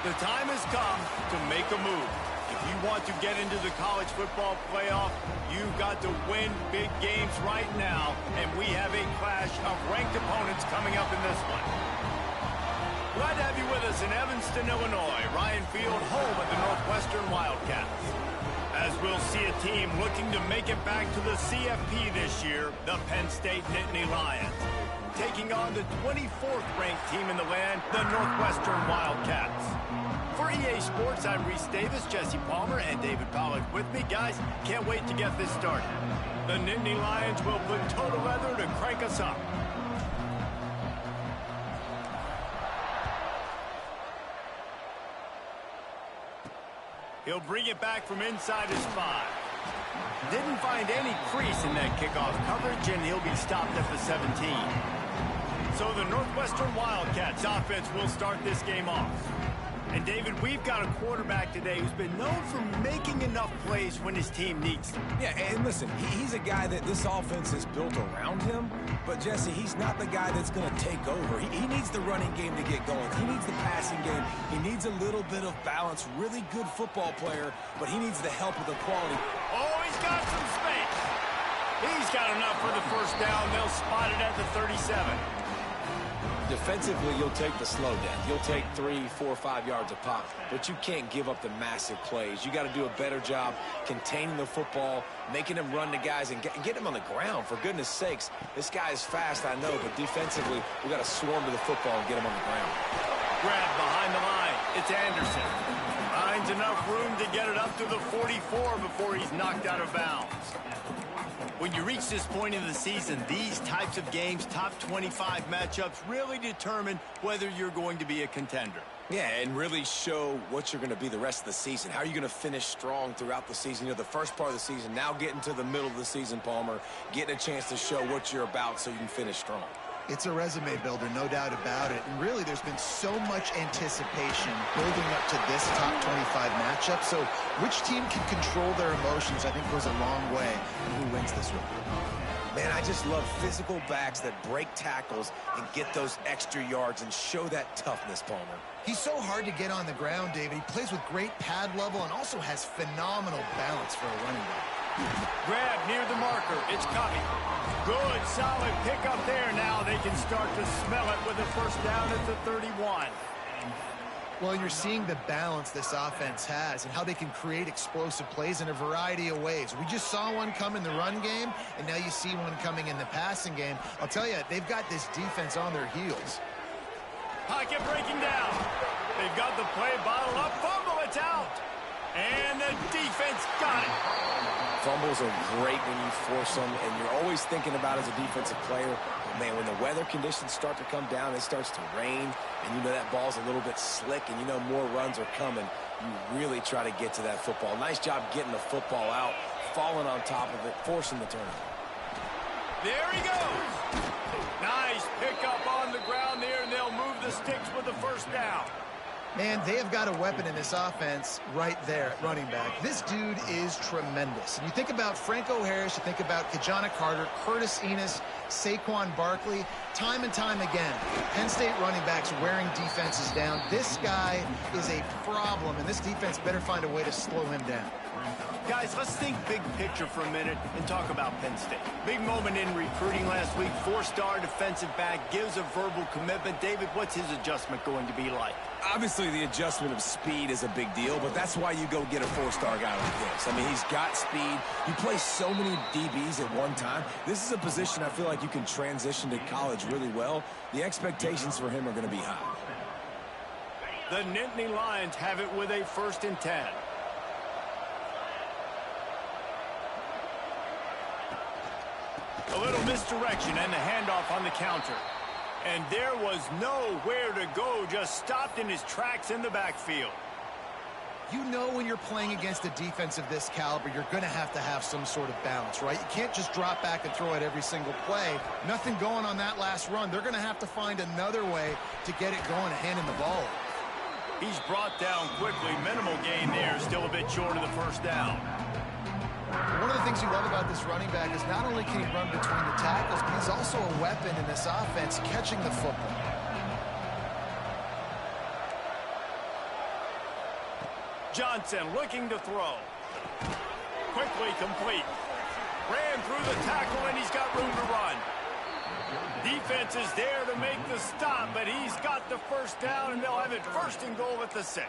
The time has come to make a move. If you want to get into the college football playoff, you've got to win big games right now, and we have a clash of ranked opponents coming up in this one. Glad to have you with us in Evanston, Illinois. Ryan Field, home of the Northwestern Wildcats. As we'll see a team looking to make it back to the CFP this year, the Penn State Nittany Lions. Taking on the 24th ranked team in the land, the Northwestern Wildcats. For EA Sports, I'm Reese Davis, Jesse Palmer, and David Pollack with me. Guys, can't wait to get this started. The Nittany Lions will put total leather to crank us up. He'll bring it back from inside his 5. Didn't find any crease in that kickoff coverage, and he'll be stopped at the 17. So the Northwestern Wildcats offense will start this game off. And David, we've got a quarterback today who's been known for making enough plays when his team needs them. Yeah, and listen, he's a guy that this offense is built around him. But, Jesse, he's not the guy that's going to take over. He needs the running game to get going. He needs the passing game. He needs a little bit of balance. Really good football player, but he needs the help of the quality. Oh, he's got some space. He's got enough for the first down. They'll spot it at the 37. Defensively, you'll take the slow down. You'll take 3, 4, 5 yards a pop, but you can't give up the massive plays. You got to do a better job containing the football, making him run to guys, and get him on the ground. For goodness sakes, this guy is fast, I know, but defensively, we got to swarm to the football and get him on the ground. Grab behind the line. It's Anderson. Finds enough room to get it up to the 44 before he's knocked out of bounds. When you reach this point in the season, these types of games, top 25 matchups, really determine whether you're going to be a contender. Yeah, and really show what you're going to be the rest of the season. How are you going to finish strong throughout the season? You know, the first part of the season, now getting to the middle of the season, Palmer, getting a chance to show what you're about so you can finish strong. It's a resume builder, no doubt about it. And really, there's been so much anticipation building up to this top 25 matchup. So which team can control their emotions, I think, goes a long way in who wins this one. Man, I just love physical backs that break tackles and get those extra yards and show that toughness, Palmer. He's so hard to get on the ground, David. He plays with great pad level and also has phenomenal balance for a running back. Grab near the marker. It's Covey. Good, solid pickup there. Now they can start to smell it with a first down at the 31. Well, you're seeing the balance this offense has and how they can create explosive plays in a variety of ways. We just saw one come in the run game, and now you see one coming in the passing game. I'll tell you, they've got this defense on their heels. Pocket breaking down. They've got the play bottled up. Fumble, it's out. And the defense got it. Fumbles are great when you force them, and you're always thinking about as a defensive player, but man, when the weather conditions start to come down, it starts to rain, and you know that ball's a little bit slick, and you know more runs are coming. You really try to get to that football. Nice job getting the football out, falling on top of it, forcing the turnover. There he goes. Nice pickup on the ground there, and they'll move the sticks with the first down. Man, they have got a weapon in this offense right there at running back. This dude is tremendous. And you think about Franco Harris, you think about Kajana Carter, Curtis Enos, Saquon Barkley, time and time again, Penn State running backs wearing defenses down. This guy is a problem, and this defense better find a way to slow him down. Guys, let's think big picture for a minute and talk about Penn State. Big moment in recruiting last week. 4-star defensive back gives a verbal commitment. David, what's his adjustment going to be like? Obviously, the adjustment of speed is a big deal, but that's why you go get a 4-star guy like this. I mean, he's got speed. You play so many DBs at one time. This is a position I feel like you can transition to college really well. The expectations for him are going to be high. The Nittany Lions have it with a 1st and 10. A little misdirection and the handoff on the counter. And there was nowhere to go, just stopped in his tracks in the backfield. You know when you're playing against a defense of this caliber, you're going to have some sort of balance, right? You can't just drop back and throw it every single play. Nothing going on that last run. They're going to have to find another way to get it going and handing the ball. He's brought down quickly. Minimal gain there, still a bit short of the first down. One of the things you love about this running back is not only can he run between the tackles, but he's also a weapon in this offense catching the football. Johnson looking to throw. Quickly complete. Ran through the tackle, and he's got room to run. Defense is there to make the stop, but he's got the first down, and they'll have it 1st and goal at the 6.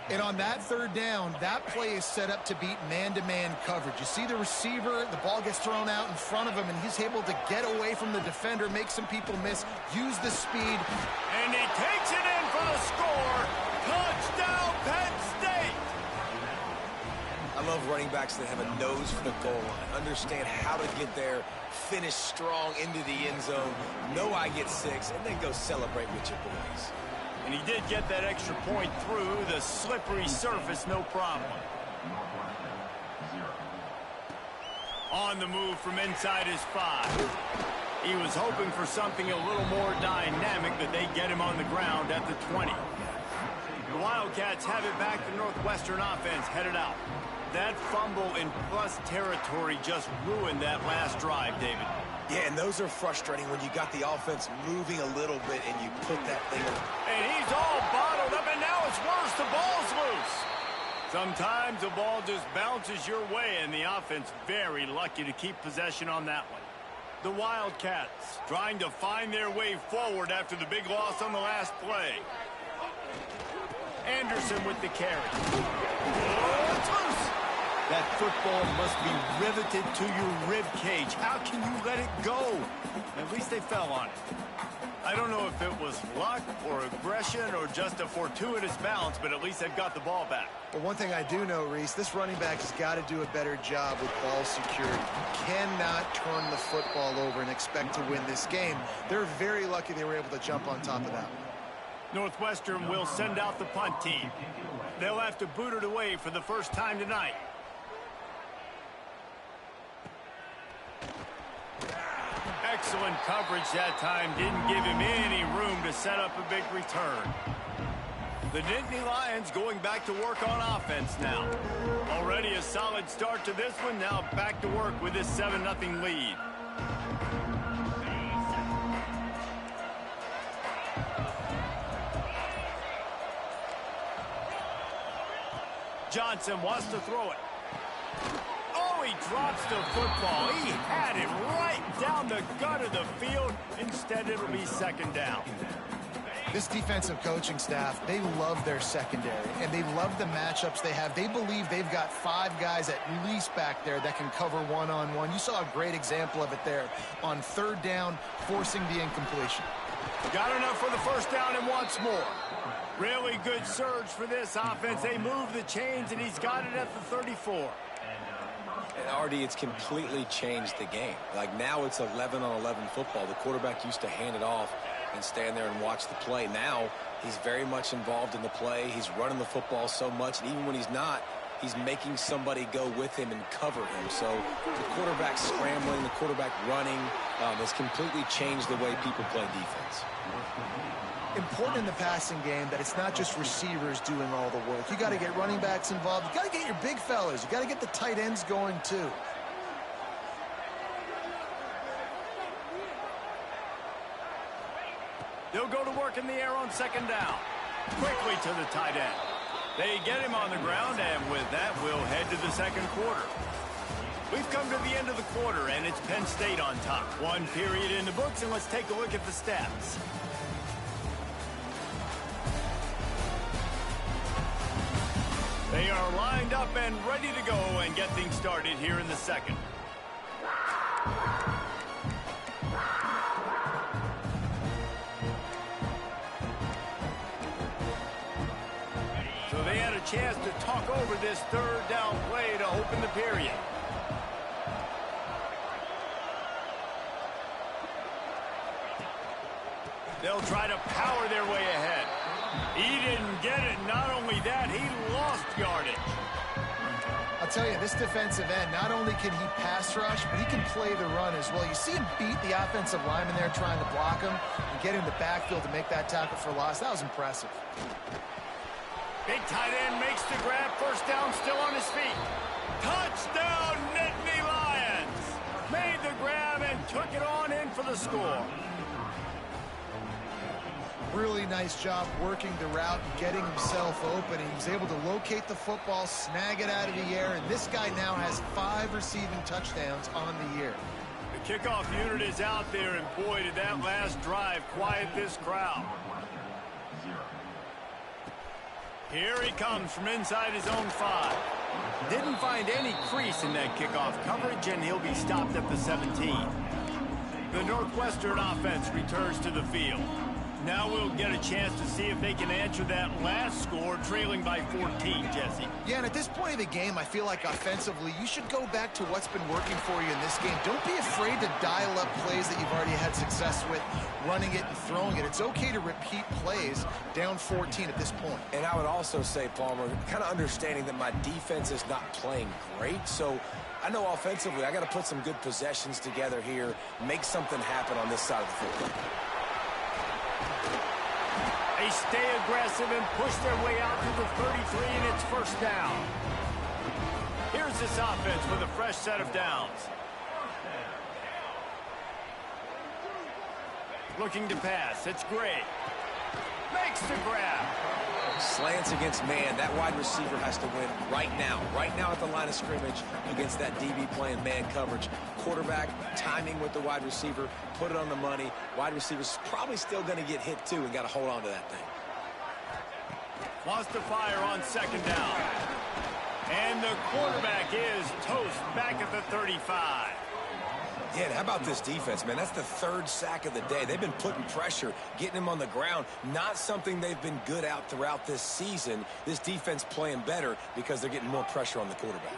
And on that 3rd down, that play is set up to beat man-to-man coverage. You see the receiver, the ball gets thrown out in front of him, and he's able to get away from the defender, make some people miss, use the speed. And he takes it in for the score. Touchdown, Penn State! I love running backs that have a nose for the goal line, understand how to get there, finish strong into the end zone, know I get 6, and then go celebrate with your boys. And he did get that extra point through the slippery surface, no problem. On the move from inside his 5. He was hoping for something a little more dynamic, but they get him on the ground at the 20. The Wildcats have it back. The Northwestern offense headed out. That fumble in plus territory just ruined that last drive, David. Yeah, and those are frustrating when you got the offense moving a little bit and you put that thing on. And he's all bottled up, and now it's worse. The ball's loose. Sometimes the ball just bounces your way, and the offense very lucky to keep possession on that one. The Wildcats trying to find their way forward after the big loss on the last play. Anderson with the carry. Oh, it's loose. That football must be riveted to your rib cage. How can you let it go? At least they fell on it. I don't know if it was luck or aggression or just a fortuitous bounce, but at least they've got the ball back. Well, one thing I do know, Reese, this running back has got to do a better job with ball security. Cannot turn the football over and expect to win this game. They're very lucky they were able to jump on top of that. Northwestern will send out the punt team. They'll have to boot it away for the first time tonight. Excellent coverage that time. Didn't give him any room to set up a big return. The Nittany Lions going back to work on offense now. Already a solid start to this one. Now back to work with this 7-0 lead. Johnson wants to throw it. Oh, he drops the football. He had it right down the gut of the field. Instead, it'll be 2nd down. This defensive coaching staff, they love their secondary, and they love the matchups they have. They believe they've got 5 guys at least back there that can cover one-on-one. You saw a great example of it there on 3rd down, forcing the incompletion. Got enough for the 1st down and wants more. Really good surge for this offense. They move the chains, and he's got it at the 34. And Artie, it's completely changed the game. Like now it's 11-on-11 football. The quarterback used to hand it off and stand there and watch the play. Now he's very much involved in the play. He's running the football so much, and even when he's not, he's making somebody go with him and cover him. So the quarterback scrambling, the quarterback running has completely changed the way people play defense. Important in the passing game that it's not just receivers doing all the work. You got to get running backs involved. You got to get your big fellas. You got to get the tight ends going too. They'll go to work in the air on 2nd down. Quickly to the tight end. They get him on the ground, and with that, we'll head to the 2nd quarter. We've come to the end of the quarter, and it's Penn State on top. 1 period in the books, and let's take a look at the stats. They are lined up and ready to go and get things started here in the 2nd. So they had a chance to talk over this 3rd down play to open the period. They'll try to power their way ahead. He didn't get it. Not only that, he lost yardage. I'll tell you, this defensive end, not only can he pass rush, but he can play the run as well. You see him beat the offensive lineman there trying to block him and get in the backfield to make that tackle for loss. That was impressive. Big tight end makes the grab. 1st down, still on his feet. Touchdown, Nittany Lions! Made the grab and took it on in for the score. Really nice job working the route and getting himself open. He was able to locate the football, snag it out of the air, and this guy now has 5 receiving touchdowns on the year. The kickoff unit is out there, and boy, did that last drive quiet this crowd. Here he comes from inside his own 5. Didn't find any crease in that kickoff coverage, and he'll be stopped at the 17. The Northwestern offense returns to the field. Now we'll get a chance to see if they can answer that last score, trailing by 14, Jesse. Yeah, and at this point of the game, I feel like offensively, you should go back to what's been working for you in this game. Don't be afraid to dial up plays that you've already had success with, running it and throwing it. It's okay to repeat plays down 14 at this point. And I would also say, Palmer, kind of understanding that my defense is not playing great, so I know offensively I got to put some good possessions together here, make something happen on this side of the football. They stay aggressive and push their way out to the 33, and it's first down. Here's this offense with a fresh set of downs. Looking to pass. It's Gray. Makes the grab. Slants against man. That wide receiver has to win right now at the line of scrimmage against that DB playing man coverage. Quarterback, timing with the wide receiver, put it on the money. Wide receiver's probably still going to get hit too and got to hold on to that thing. Wants to fire on second down. And the quarterback is toast back at the 35. Yeah, and how about this defense, man? That's the 3rd sack of the day. They've been putting pressure, getting him on the ground. Not something they've been good at throughout this season. This defense playing better because they're getting more pressure on the quarterback.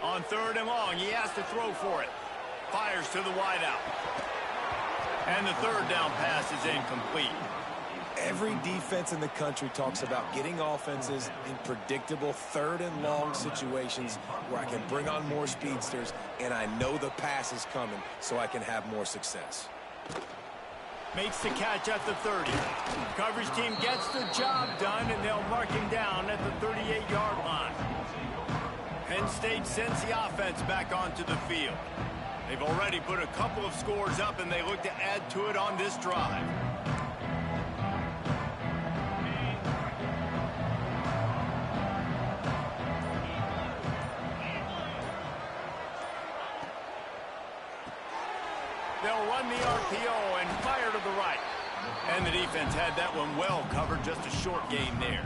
On 3rd and long, he has to throw for it. Fires to the wideout. And the 3rd down pass is incomplete. Every defense in the country talks about getting offenses in predictable 3rd and long situations where I can bring on more speedsters and I know the pass is coming so I can have more success. Makes the catch at the 30. Coverage team gets the job done, and they'll mark him down at the 38-yard line. Penn State sends the offense back onto the field. They've already put a couple of scores up, and they look to add to it on this drive. They'll run the RPO and fire to the right. And the defense had that one well covered, just a short gain there.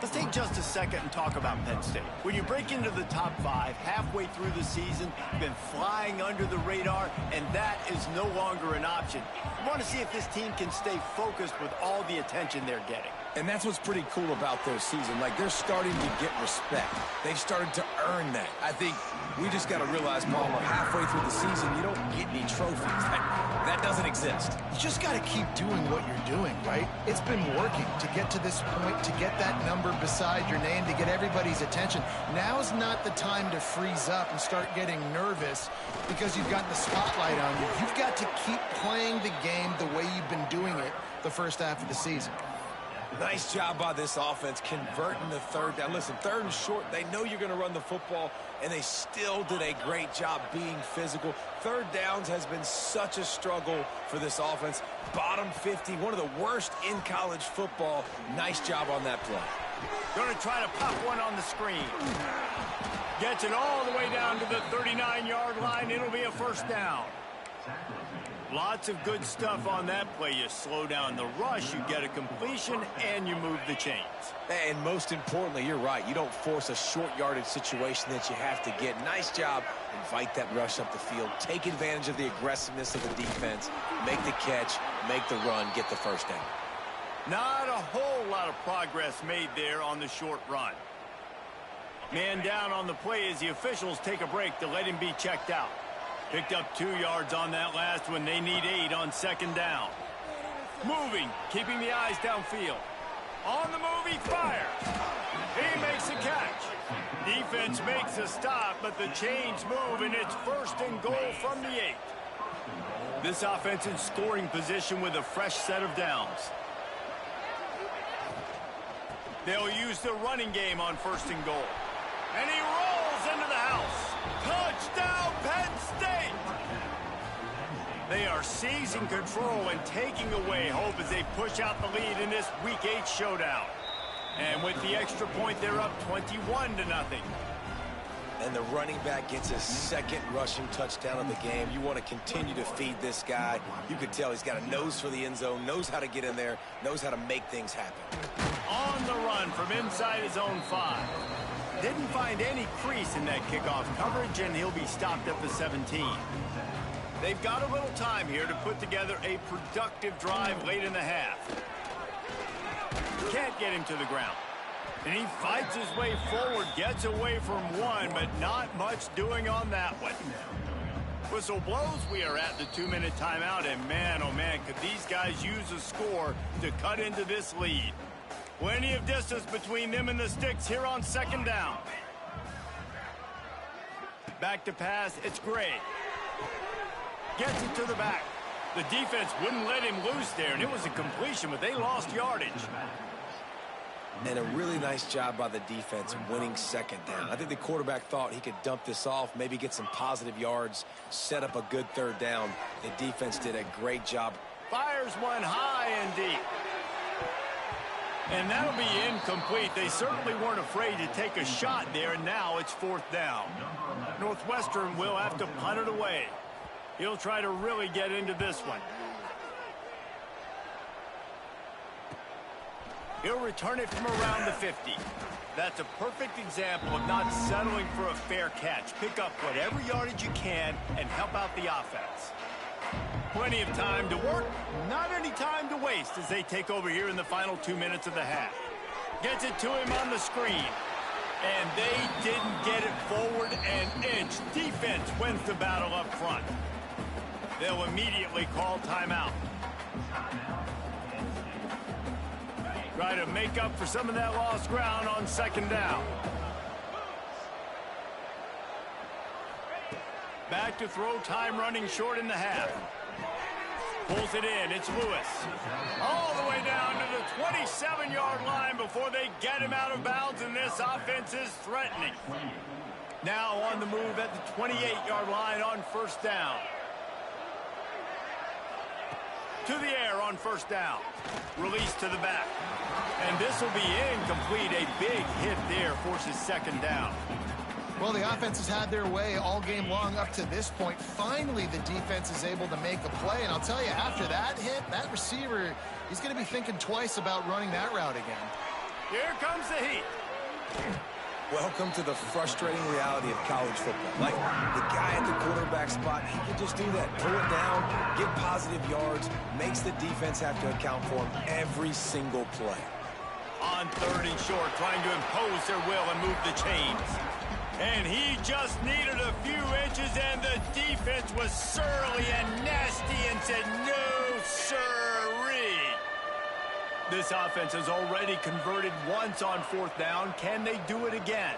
Let's take just a second and talk about Penn State. When you break into the top 5 halfway through the season, you've been flying under the radar, and that is no longer an option. You want to see if this team can stay focused with all the attention they're getting. And that's what's pretty cool about their season. Like, they're starting to get respect. They've started to earn that. I think we just got to realize, Palmer, halfway through the season, you don't get any trophies. That doesn't exist. You just got to keep doing what you're doing, right? It's been working to get to this point, to get that number beside your name, to get everybody's attention. Now's not the time to freeze up and start getting nervous because you've got the spotlight on you. You've got to keep playing the game the way you've been doing it the first half of the season. Nice job by this offense converting the 3rd down. Listen, 3rd and short, they know you're going to run the football, and they still did a great job being physical. 3rd downs has been such a struggle for this offense. Bottom 50, one of the worst in college football. Nice job on that play. Going to try to pop one on the screen. Gets it all the way down to the 39-yard line. It'll be a first down. Lots of good stuff on that play. You slow down the rush, you get a completion, and you move the chains. And most importantly, you're right. You don't force a short yardage situation that you have to get. Nice job. Invite that rush up the field. Take advantage of the aggressiveness of the defense. Make the catch, make the run, get the first down. Not a whole lot of progress made there on the short run. Man down on the play as the officials take a break to let him be checked out. Picked up 2 yards on that last one. They need 8 on second down. Moving, keeping the eyes downfield. On the move, he fires. He makes the catch. Defense makes a stop, but the chains move, and it's 1st and goal from the 8. This offense in scoring position with a fresh set of downs. They'll use the running game on 1st and goal. And he rolls into the house. Touchdown, Penn State! They are seizing control and taking away hope as they push out the lead in this Week 8 showdown. And with the extra point, they're up 21-0. And the running back gets his second rushing touchdown of the game. You want to continue to feed this guy. You can tell he's got a nose for the end zone, knows how to get in there, knows how to make things happen. On the run from inside his own 5. Didn't find any crease in that kickoff coverage, and he'll be stopped at the 17. They've got a little time here to put together a productive drive late in the half. Can't get him to the ground. And he fights his way forward, gets away from one, but not much doing on that one. Whistle blows, we are at the 2-minute timeout, and man, oh man, could these guys use a score to cut into this lead. Plenty of distance between them and the sticks here on second down. Back to pass, it's Gray. Gets it to the back. The defense wouldn't let him loose there, and it was a completion, but they lost yardage. And a really nice job by the defense winning second down. I think the quarterback thought he could dump this off, maybe get some positive yards, set up a good third down. The defense did a great job. Fires one high and deep. And that'll be incomplete. They certainly weren't afraid to take a shot there, and now it's fourth down. Northwestern will have to punt it away. He'll try to really get into this one. He'll return it from around the 50. That's a perfect example of not settling for a fair catch. Pick up whatever yardage you can and help out the offense. Plenty of time to work, not any time to waste as they take over here in the final 2 minutes of the half. Gets it to him on the screen. And they didn't get it forward an inch. Defense wins the battle up front. They'll immediately call timeout. Try to make up for some of that lost ground on second down. Back to throw, time running short in the half. Pulls it in, it's Lewis. All the way down to the 27-yard line before they get him out of bounds, and this offense is threatening. Now on the move at the 28-yard line on first down. To the air on first down. Release to the back. And this will be incomplete. A big hit there forces second down. Well, the offense has had their way all game long up to this point. Finally, the defense is able to make a play. And I'll tell you, after that hit, that receiver, he's going to be thinking twice about running that route again. Here comes the heat. Welcome to the frustrating reality of college football. Like, the guy at the quarterback spot, he can just do that. Pull it down, get positive yards, makes the defense have to account for him every single play. On third and short, trying to impose their will and move the chains. And he just needed a few inches, and the defense was surly and nasty and said, no, sirree. This offense has already converted once on fourth down. Can they do it again?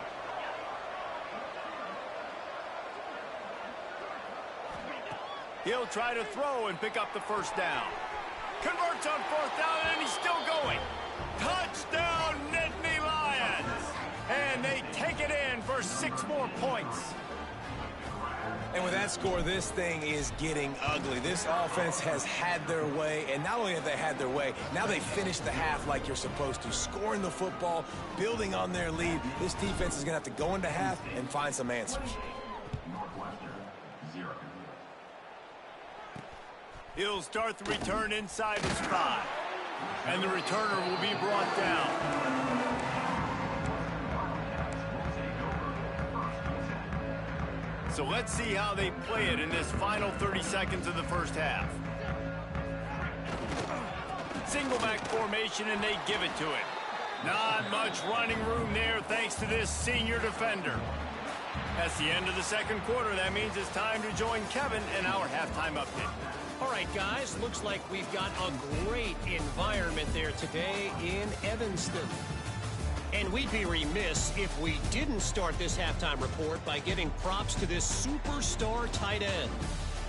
He'll try to throw and pick up the first down. Converts on fourth down, and he's still going. Touchdown, Nittany Lions! And they take it in for 6 more points. And with that score, this thing is getting ugly. This offense has had their way, and not only have they had their way, now they finished the half like you're supposed to, scoring the football, building on their lead. This defense is going to have to go into half and find some answers. He'll start the return inside his 5. And the returner will be brought down. So let's see how they play it in this final 30 seconds of the first half. Single back formation, and they give it to him. Not much running room there thanks to this senior defender. That's the end of the second quarter. That means it's time to join Kevin in our halftime update. All right, guys, looks like we've got a great environment there today in Evanston. And we'd be remiss if we didn't start this halftime report by giving props to this superstar tight end.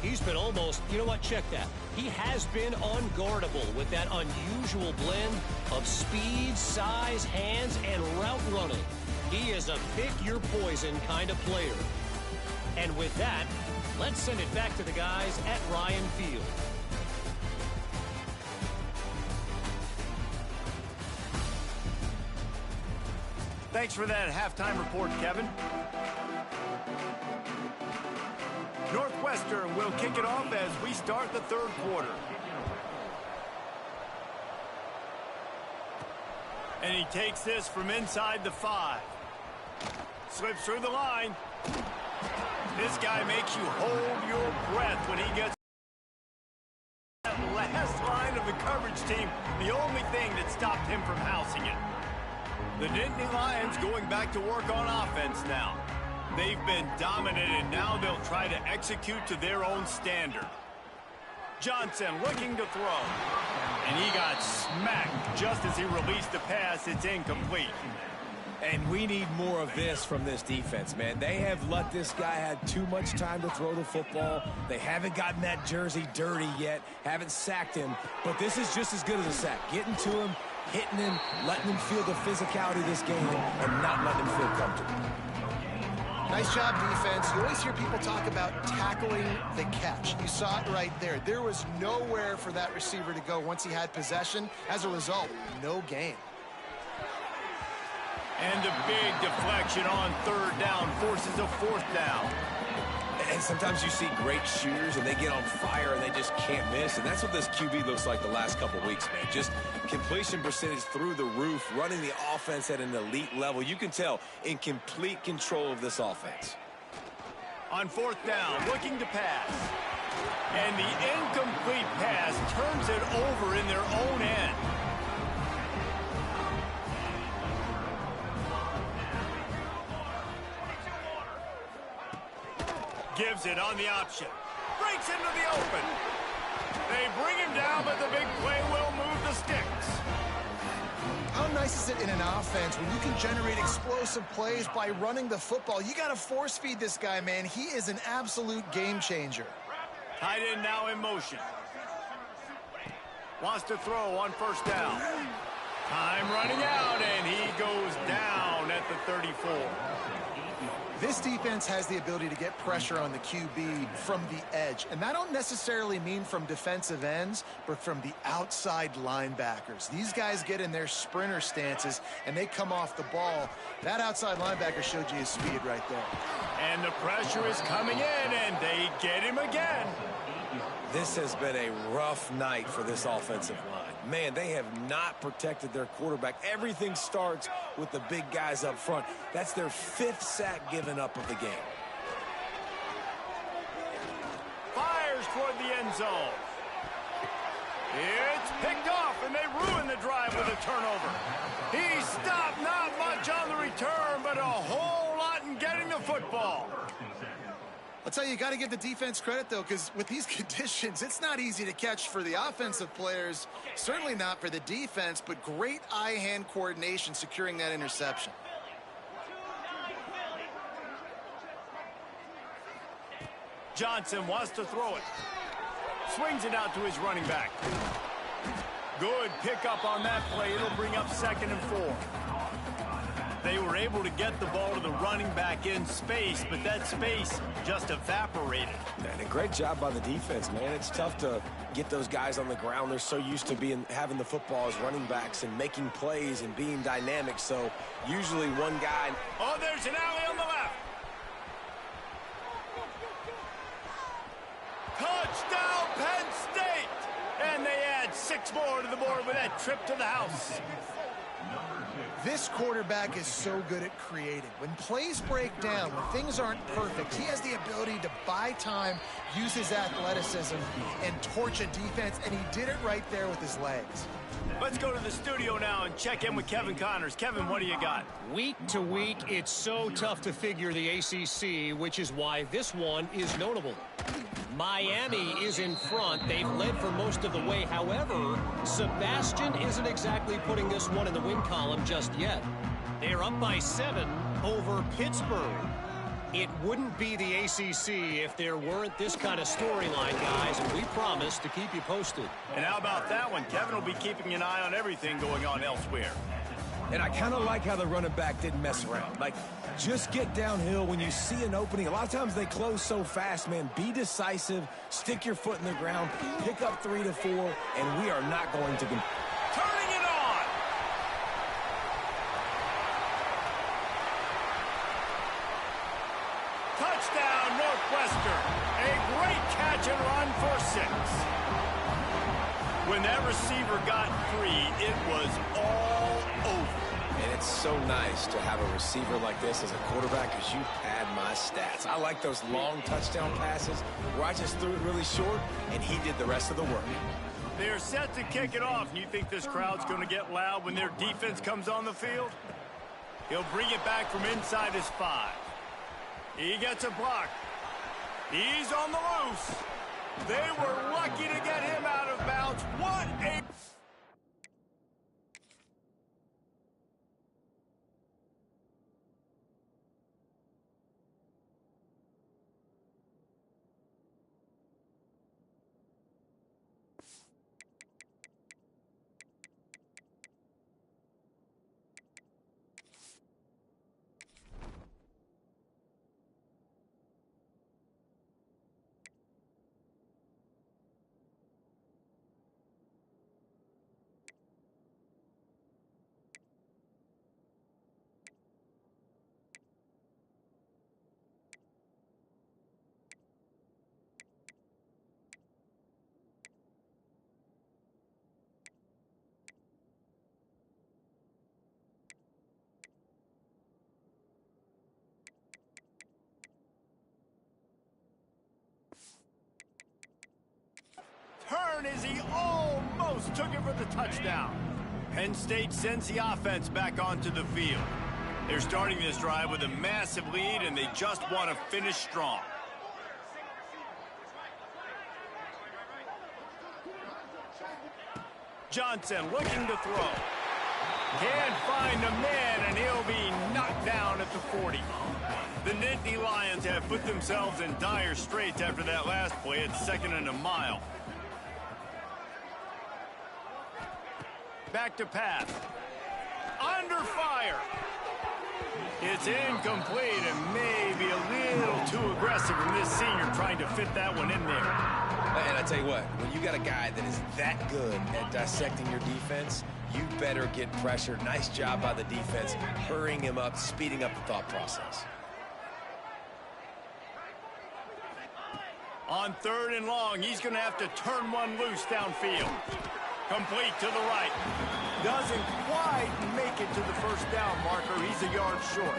He's been almost, you know what, check that. He has been unguardable with that unusual blend of speed, size, hands, and route running. He is a pick-your-poison kind of player. And with that, Let's send it back to the guys at Ryan Field. Thanks for that halftime report, Kevin. Northwestern will kick it off as we start the third quarter. And he takes this from inside the 5. Slips through the line. This guy makes you hold your breath when he gets that last line of the coverage team. The only thing that stopped him from housing it. The Nittany Lions going back to work on offense now. They've been dominated. Now they'll try to execute to their own standard. Johnson looking to throw. And he got smacked just as he released the pass. It's incomplete. And we need more of this from this defense, man. They have let this guy have too much time to throw the football. They haven't gotten that jersey dirty yet, haven't sacked him. But this is just as good as a sack. Getting to him, hitting him, letting him feel the physicality of this game, and not letting him feel comfortable. Nice job, defense. You always hear people talk about tackling the catch. You saw it right there. There was nowhere for that receiver to go once he had possession. As a result, no gain. And a big deflection on third down forces a fourth down. And sometimes you see great shooters and they get on fire and they just can't miss. And that's what this QB looks like the last couple weeks, man. Just completion percentage through the roof, running the offense at an elite level. You can tell in complete control of this offense. On fourth down, looking to pass. And the incomplete pass turns it over in their own end. Gives it on the option. Breaks into the open. They bring him down, but the big play will move the sticks. How nice is it in an offense when you can generate explosive plays by running the football? You got to force feed this guy, man. He is an absolute game changer. Tight end now in motion. Wants to throw on first down. Time running out, and he goes down at the 34. This defense has the ability to get pressure on the QB from the edge. And that don't necessarily mean from defensive ends, but from the outside linebackers. These guys get in their sprinter stances, and they come off the ball. That outside linebacker showed you his speed right there. And the pressure is coming in, and they get him again. This has been a rough night for this offensive line. Man, they have not protected their quarterback. Everything starts with the big guys up front. That's their 5th sack given up of the game. Fires toward the end zone. It's picked off, and they ruin the drive with a turnover. He stopped, not much on the return, but a whole lot in getting the football. I'll tell you, you got to give the defense credit, though, because with these conditions, it's not easy to catch for the offensive players. Certainly not for the defense, but great eye-hand coordination securing that interception. Johnson wants to throw it. Swings it out to his running back. Good pickup on that play. It'll bring up 2nd and 4. They were able to get the ball to the running back in space, but that space just evaporated. And a great job by the defense, man. It's tough to get those guys on the ground. They're so used to having the football as running backs and making plays and being dynamic. So usually one guy. Oh, there's an alley on the left. Touchdown, Penn State! And they add 6 more to the board with that trip to the house. This quarterback is so good at creating. When plays break down, when things aren't perfect, he has the ability to buy time, use his athleticism, and torch a defense, and he did it right there with his legs. Let's go to the studio now and check in with Kevin Connors. Kevin, what do you got? Week to week, it's so tough to figure the ACC, which is why this one is notable. Miami is in front. They've led for most of the way. However, Sebastian isn't exactly putting this one in the win column just yet. They're up by 7 over Pittsburgh. It wouldn't be the ACC if there weren't this kind of storyline, guys, and we promise to keep you posted. And how about that one? Kevin will be keeping an eye on everything going on elsewhere. And I kind of like how the running back didn't mess around. Like, Just get downhill when you see an opening. A lot of times they close so fast, man. Be decisive, stick your foot in the ground, pick up 3 to 4, and we are not going to... Turning it on! Touchdown, Northwestern. A great catch and run for 6. When that receiver got free, it was all over. And it's so nice to have a receiver like this as a quarterback because you pad my stats. I like those long touchdown passes where I just threw it really short and he did the rest of the work. They're set to kick it off. You think this crowd's going to get loud when their defense comes on the field? He'll bring it back from inside his 5. He gets a block. He's on the loose. They were lucky to get him out of bounds. What a... Turn as he almost took it for the touchdown. Penn State sends the offense back onto the field. They're starting this drive with a massive lead, and they just want to finish strong. Johnson looking to throw. Can't find a man, and he'll be knocked down at the 40. The Nittany Lions have put themselves in dire straits after that last play. It's 2nd and a mile. Back to pass. Under fire. It's incomplete and maybe a little too aggressive from this senior trying to fit that one in there. And I tell you what, when you got a guy that is that good at dissecting your defense, you better get pressure. Nice job by the defense, hurrying him up, speeding up the thought process. On 3rd and long, he's going to have to turn one loose downfield. Complete to the right. Doesn't quite make it to the first down marker. He's a yard short.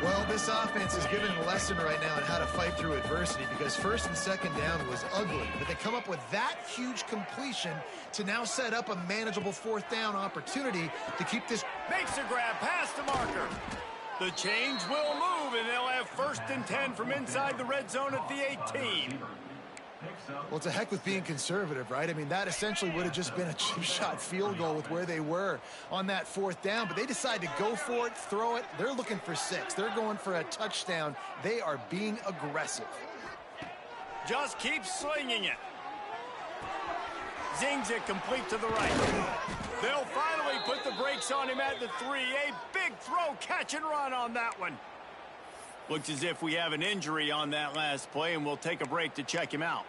Well, this offense is given a lesson right now on how to fight through adversity because 1st and 2nd down was ugly. But they come up with that huge completion to now set up a manageable 4th down opportunity to keep this. Makes a grab past the marker. The chains will move, and they'll have 1st and 10 from inside the red zone at the 18. Well, to heck with being conservative, right? I mean, that essentially would have just been a chip shot field goal with where they were on that 4th down. But they decide to go for it, throw it. They're looking for 6. They're going for a touchdown. They are being aggressive. Just keep slinging it. Zings it complete to the right. They'll finally put the brakes on him at the 3. A big throw, catch and run on that one. Looks as if we have an injury on that last play, and we'll take a break to check him out.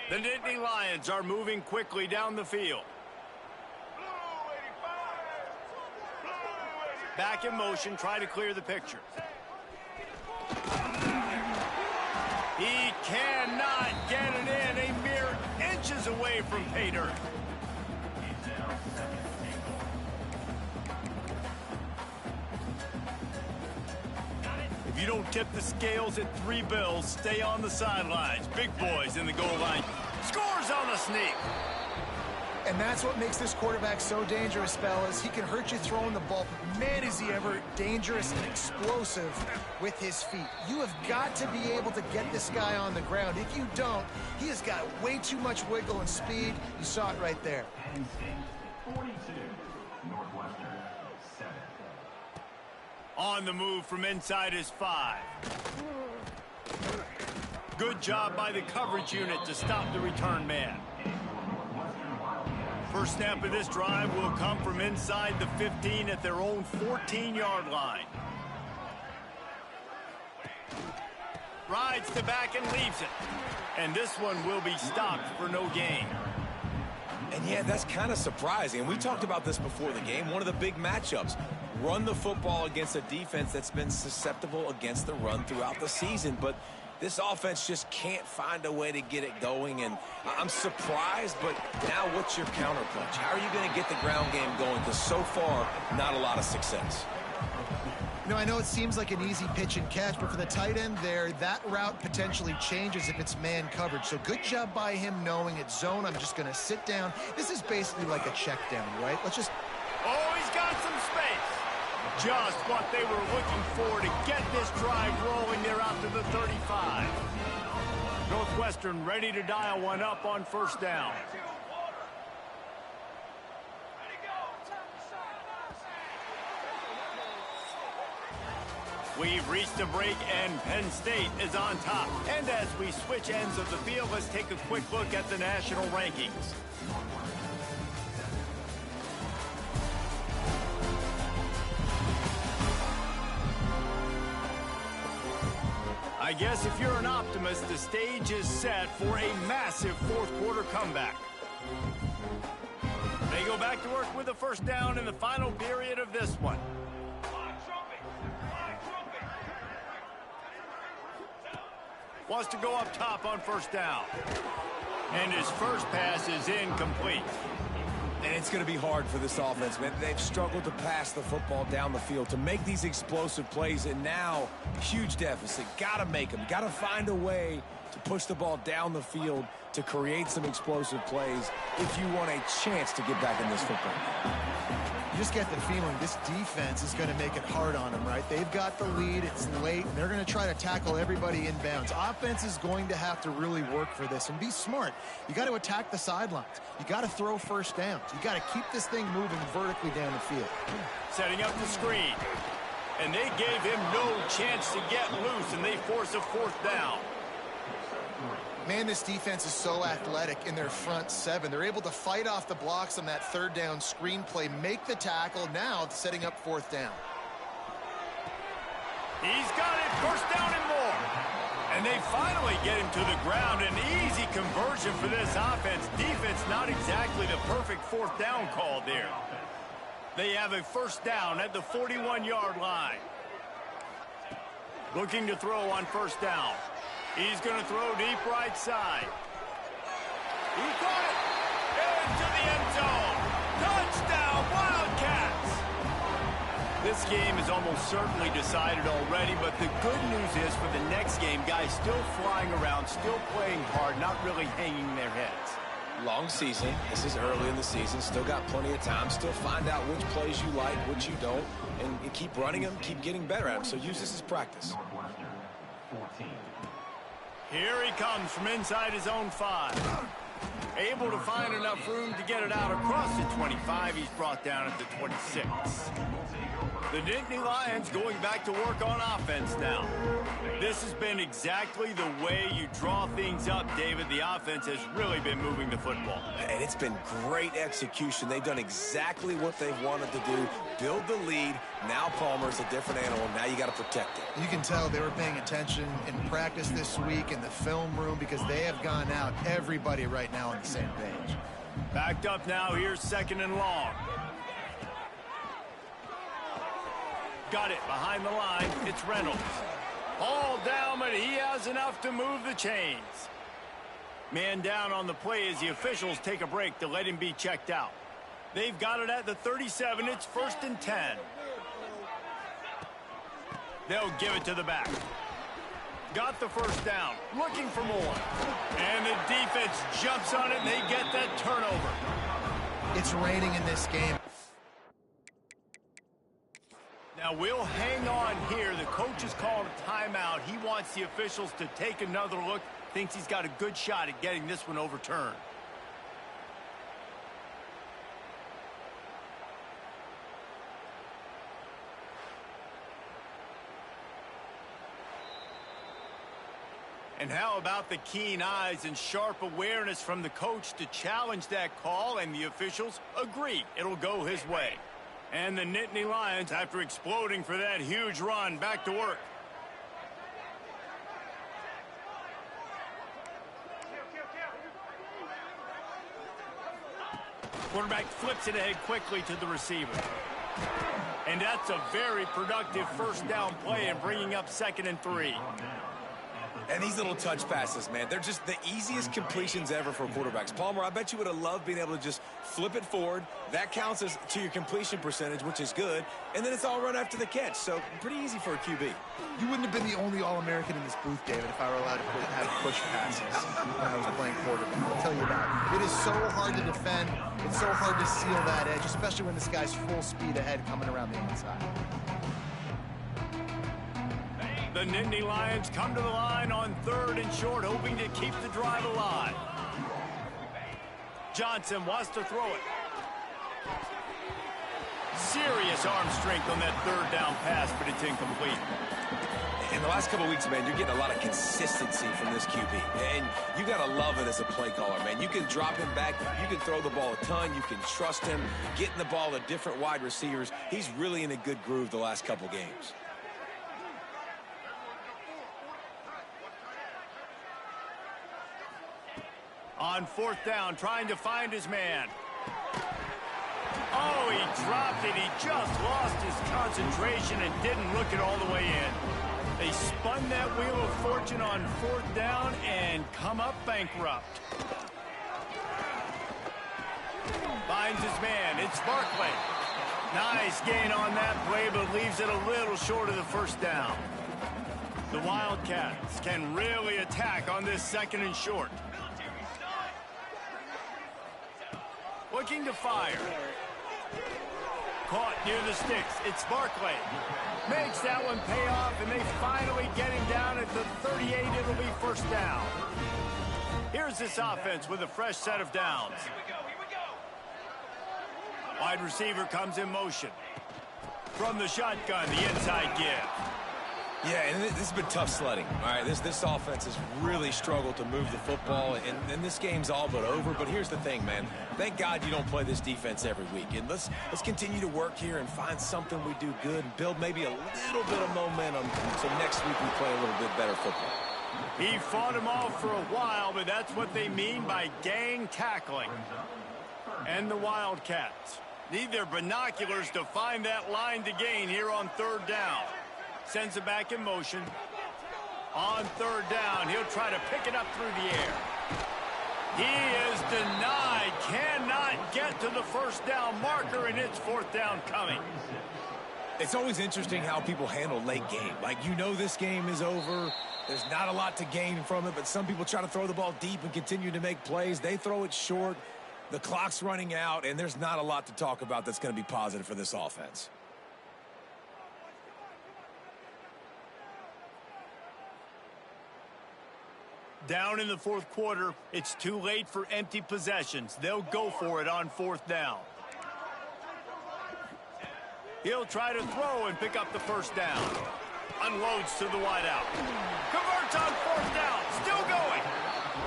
The Nittany Lions are moving quickly down the field. Back in motion, try to clear the picture. He cannot get it in, a mere inches away from pay dirt. If you don't tip the scales at 3 bills, stay on the sidelines. Big boys in the goal line. Scores on the sneak. And that's what makes this quarterback so dangerous, fellas. He can hurt you throwing the ball. Man, is he ever dangerous and explosive with his feet. You have got to be able to get this guy on the ground. If you don't, he has got way too much wiggle and speed. You saw it right there. Penn State 42, Northwestern 7. On the move from inside his 5. Good job by the coverage unit to stop the return man. First snap of this drive will come from inside the 15 at their own 14-yard line. Rides to back and leaves it. And this one will be stopped for no gain. And yeah, that's kind of surprising. We talked about this before the game. One of the big matchups. Run the football against a defense that's been susceptible against the run throughout the season. But this offense just can't find a way to get it going. And I'm surprised, but now what's your counterpunch? How are you going to get the ground game going? Because so far, not a lot of success. You know, I know it seems like an easy pitch and catch, but for the tight end there, that route potentially changes if it's man coverage. So good job by him knowing it's zone. I'm just going to sit down. This is basically like a check down, right? Let's just... Oh, he's got some space. Just what they were looking for to get this drive rolling there out to the 35. Northwestern ready to dial one up on first down. We've reached a break, and Penn State is on top. And as we switch ends of the field, let's take a quick look at the national rankings. I guess if you're an optimist, the stage is set for a massive fourth-quarter comeback. They go back to work with a first down in the final period of this one. Wants to go up top on first down. And his first pass is incomplete. And it's going to be hard for this offense, man. They've struggled to pass the football down the field, to make these explosive plays, and now, huge deficit. Got to make them. Got to find a way to push the ball down the field to create some explosive plays if you want a chance to get back in this football game. You just get the feeling this defense is going to make it hard on them, right? They've got the lead. It's late, and they're going to try to tackle everybody inbounds. Offense is going to have to really work for this and be smart. You got to attack the sidelines. You got to throw first downs. You got to keep this thing moving vertically down the field. Setting up the screen. And they gave him no chance to get loose, and they force a fourth down. Man, this defense is so athletic in their front seven. They're able to fight off the blocks on that third down screen play, make the tackle, now setting up fourth down. He's got it, first down and more. And they finally get him to the ground. An easy conversion for this offense. Defense not exactly the perfect fourth down call there. They have a first down at the 41-yard line. Looking to throw on first down. He's going to throw deep right side. He caught it into the end zone. Touchdown, Wildcats! This game is almost certainly decided already, but the good news is for the next game, guys still flying around, still playing hard, not really hanging their heads. Long season. This is early in the season. Still got plenty of time. Still find out which plays you like, which you don't, and keep running them, keep getting better at them. So use this as practice. Northwestern, 14. Here he comes from inside his own 5. Able to find enough room to get it out across the 25. He's brought down at the 26. The Nittany Lions going back to work on offense now. This has been exactly the way you draw things up, David. The offense has really been moving the football. And it's been great execution. They've done exactly what they've wanted to do. Build the lead. Now Palmer's a different animal. Now you got to protect it. You can tell they were paying attention in practice this week in the film room because they have gone out, everybody right now on the same page. Backed up now. Here's second and long. Got it behind the line. It's Reynolds. All down, but he has enough to move the chains. Man down on the play as the officials take a break to let him be checked out. They've got it at the 37. It's first and 10. They'll give it to the back. Got the first down. Looking for more. And the defense jumps on it, and they get that turnover. It's raining in this game. Now, we'll hang on here. The coach has called a timeout. He wants the officials to take another look. Thinks he's got a good shot at getting this one overturned. And how about the keen eyes and sharp awareness from the coach to challenge that call, and the officials agree it'll go his way. And the Nittany Lions, after exploding for that huge run, back to work. Quarterback flips it ahead quickly to the receiver. And that's a very productive first down play and bringing up 2nd and 3. And these little touch passes, man, they're just the easiest completions ever for quarterbacks. Palmer, I bet you would have loved being able to just flip it forward. That counts as to your completion percentage, which is good. And then it's all run after the catch. So pretty easy for a QB. You wouldn't have been the only All-American in this booth, David, if I were allowed to have push passes when I was playing quarterback. I'll tell you that. It is so hard to defend. It's so hard to seal that edge, especially when this guy's full speed ahead coming around the inside. The Nittany Lions come to the line on 3rd and short, hoping to keep the drive alive. Johnson wants to throw it. Serious arm strength on that 3rd down pass, but it's incomplete. In the last couple of weeks, man, you're getting a lot of consistency from this QB. And you got to love it as a play caller, man. You can drop him back. You can throw the ball a ton. You can trust him, getting the ball to different wide receivers. He's really in a good groove the last couple games. On 4th down, trying to find his man. Oh, he dropped it. He just lost his concentration and didn't look it all the way in. They spun that wheel of fortune on 4th down and come up bankrupt. Finds his man. It's Barkley. Nice gain on that play, but leaves it a little short of the 1st down. The Wildcats can really attack on this 2nd and short. Looking to fire. Caught near the sticks. It's Barkley. Makes that one pay off, and they finally get him down at the 38. It'll be 1st down. Here's this offense with a fresh set of downs. Wide receiver comes in motion. From the shotgun, the inside give. Yeah, and this has been tough sledding. All right, this offense has really struggled to move the football, and this game's all but over. But here's the thing, man. Thank God you don't play this defense every week. And let's continue to work here and find something we do good and build maybe a little bit of momentum so next week we play a little bit better football. He fought him off for a while, but that's what they mean by gang tackling. And the Wildcats need their binoculars to find that line to gain here on 3rd down. Sends it back in motion. On 3rd down, he'll try to pick it up through the air. He is denied. Cannot get to the 1st down marker, and it's 4th down coming. It's always interesting how people handle late game. Like, you know this game is over. There's not a lot to gain from it, but some people try to throw the ball deep and continue to make plays. They throw it short. The clock's running out, and there's not a lot to talk about that's going to be positive for this offense. Down in the 4th quarter, it's too late for empty possessions. They'll go for it on 4th down. He'll try to throw and pick up the 1st down. Unloads to the wideout. Converts on 4th down. Still going.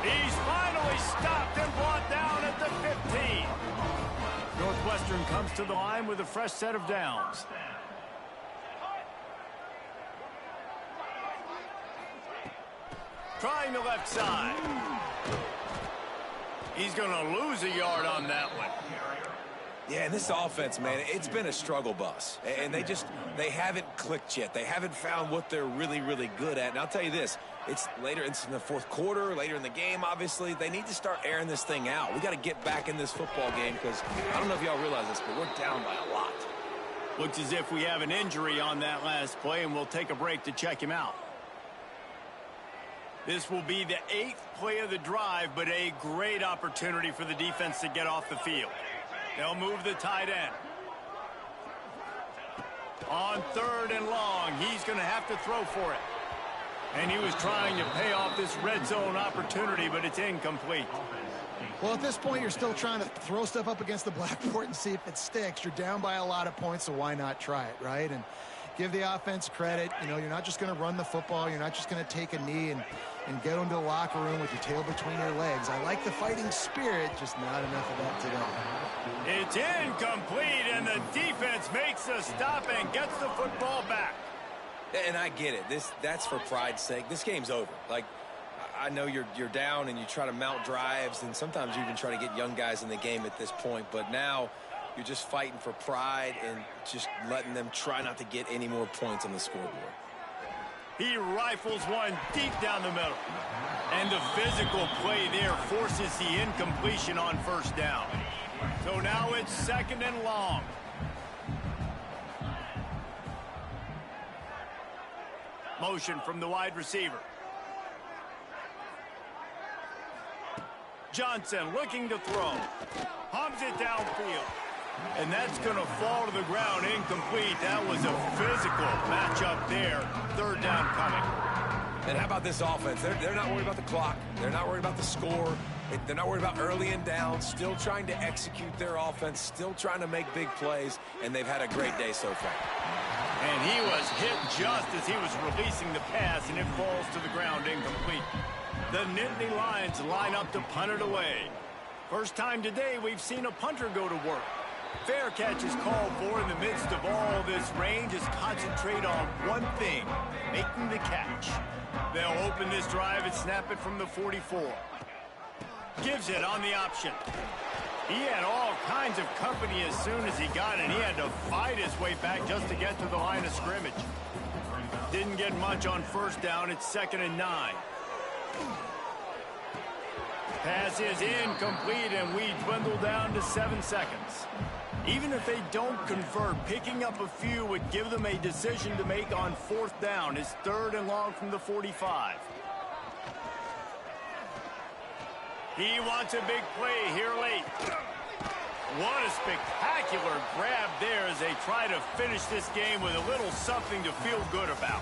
He's finally stopped and brought down at the 15. Northwestern comes to the line with a fresh set of downs. Trying the left side. He's going to lose a yard on that one. Yeah, and this offense, man, it's been a struggle bus. And they haven't clicked yet. They haven't found what they're really, really good at. And I'll tell you this, it's later, it's in the 4th quarter, later in the game, obviously. They need to start airing this thing out. We got to get back in this football game because I don't know if y'all realize this, but we're down by a lot. Looks as if we have an injury on that last play, and we'll take a break to check him out. This will be the 8th play of the drive, but a great opportunity for the defense to get off the field. They'll move the tight end. On 3rd and long, he's going to have to throw for it. And he was trying to pay off this red zone opportunity, but it's incomplete. Well, at this point, you're still trying to throw stuff up against the blackboard and see if it sticks. You're down by a lot of points, so why not try it, right? And give the offense credit. You know, you're not just going to run the football. You're not just going to take a knee and and get into the locker room with your tail between your legs. I like the fighting spirit, just not enough of that today. It's incomplete, and the defense makes a stop and gets the football back. And I get it. That's for pride's sake. This game's over. Like, I know you're down and you try to mount drives, and sometimes you even try to get young guys in the game at this point. But now you're just fighting for pride and just letting them try not to get any more points on the scoreboard. He rifles one deep down the middle. And the physical play there forces the incompletion on first down. So now it's 2nd and long. Motion from the wide receiver. Johnson looking to throw. Hums it downfield. And that's going to fall to the ground incomplete. That was a physical matchup there. 3rd down coming. And how about this offense? They're not worried about the clock. They're not worried about the score. They're not worried about early and down. Still trying to execute their offense. Still trying to make big plays. And they've had a great day so far. And he was hit just as he was releasing the pass, and it falls to the ground incomplete. The Nittany Lions line up to punt it away. First time today we've seen a punter go to work. Fair catch is called for. In the midst of all this range is concentrate on one thing, making the catch. They'll open this drive and snap it from the 44. Gives it on the option. He had all kinds of company as soon as he got it. He had to fight his way back just to get to the line of scrimmage. Didn't get much on first down. It's 2nd and 9. Pass is incomplete, and we dwindle down to 7 seconds. Even if they don't convert, picking up a few would give them a decision to make on 4th down. It's 3rd and long from the 45. He wants a big play here late. What a spectacular grab there as they try to finish this game with a little something to feel good about.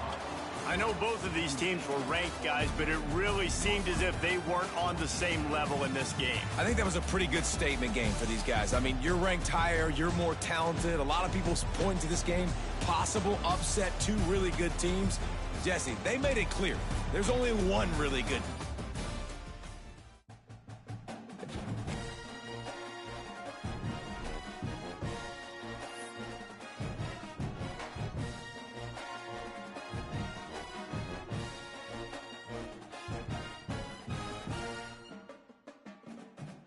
I know both of these teams were ranked, guys, but it really seemed as if they weren't on the same level in this game. I think that was a pretty good statement game for these guys. I mean, you're ranked higher, you're more talented. A lot of people point to this game, possible upset, 2 really good teams. Jesse, they made it clear there's only one really good